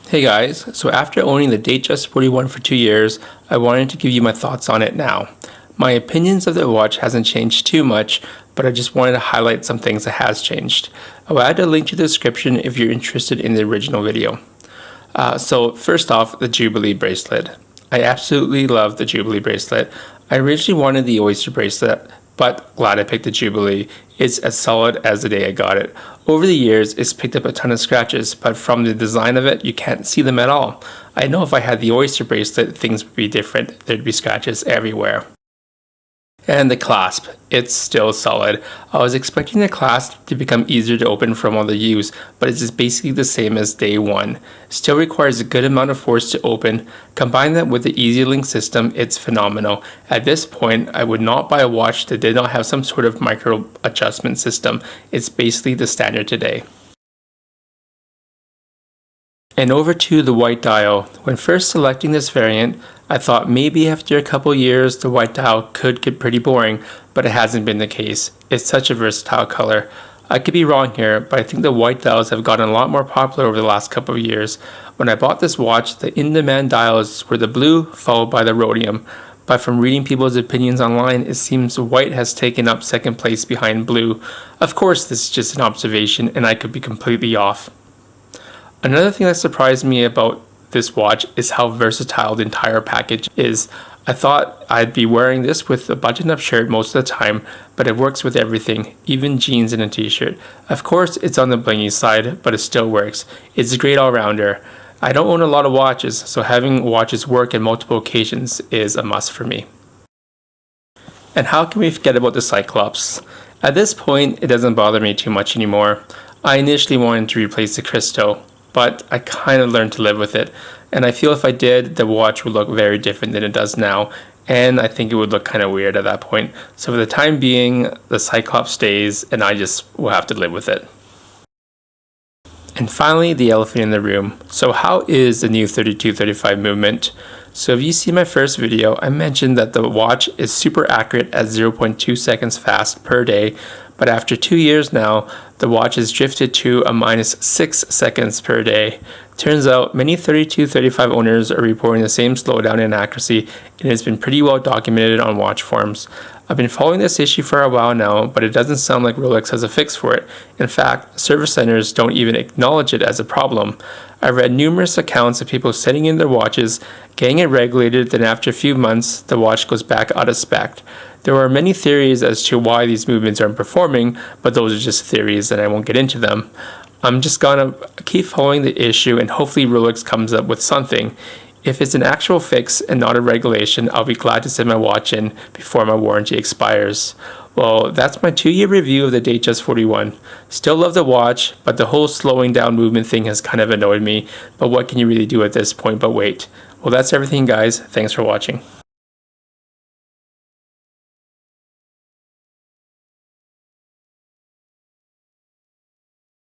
Hey guys, so after owning the Datejust 41 for 2 years, I wanted to give you my thoughts on it now. My opinions of the watch hasn't changed too much, but I just wanted to highlight some things that has changed. I will add a link to the description if you're interested in the original video. So first off, the Jubilee Bracelet. I absolutely love the Jubilee Bracelet. I originally wanted the Oyster Bracelet, but glad I picked the Jubilee. It's as solid as the day I got it. Over the years, it's picked up a ton of scratches, but from the design of it, you can't see them at all. I know if I had the Oyster Bracelet, things would be different. There'd be scratches everywhere. And the clasp, it's still solid. I was expecting the clasp to become easier to open from all the use, but it's just basically the same as day one. Still requires a good amount of force to open. Combine that with the Easy Link system, it's phenomenal. At this point, I would not buy a watch that did not have some sort of micro adjustment system. It's basically the standard today. And over to the white dial. When first selecting this variant, I thought maybe after a couple years the white dial could get pretty boring, but it hasn't been the case. It's such a versatile color. I could be wrong here, but I think the white dials have gotten a lot more popular over the last couple of years. When I bought this watch, the in-demand dials were the blue followed by the rhodium, but from reading people's opinions online, it seems white has taken up second place behind blue. Of course, this is just an observation and I could be completely off. Another thing that surprised me about this watch is how versatile the entire package is. I thought I'd be wearing this with a button-up shirt most of the time, but it works with everything, even jeans and a t-shirt. Of course, it's on the blingy side, but it still works. It's a great all-rounder. I don't own a lot of watches, so having watches work in multiple occasions is a must for me. And how can we forget about the Cyclops? At this point, it doesn't bother me too much anymore. I initially wanted to replace the Crystal, but I kind of learned to live with it. And I feel if I did, the watch would look very different than it does now. And I think it would look kind of weird at that point. So for the time being, the Cyclops stays and I just will have to live with it. And finally, the elephant in the room. So how is the new 32-35 movement? So if you see my first video, I mentioned that the watch is super accurate at 0.2 seconds fast per day, but after 2 years now, the watch has drifted to a -6 seconds per day. Turns out many 32-35 owners are reporting the same slowdown in accuracy, and it's been pretty well documented on watch forums. I've been following this issue for a while now, but it doesn't sound like Rolex has a fix for it. In fact, service centers don't even acknowledge it as a problem. I read numerous accounts of people sending in their watches, getting it regulated, then after a few months, the watch goes back out of spec. There are many theories as to why these movements aren't performing, but those are just theories and I won't get into them. I'm just gonna keep following the issue and hopefully Rolex comes up with something. If it's an actual fix and not a regulation, I'll be glad to send my watch in before my warranty expires. Well, that's my 2-year review of the Datejust 41. Still love the watch, but the whole slowing down movement thing has kind of annoyed me. But what can you really do at this point but wait? Well, that's everything guys. Thanks for watching.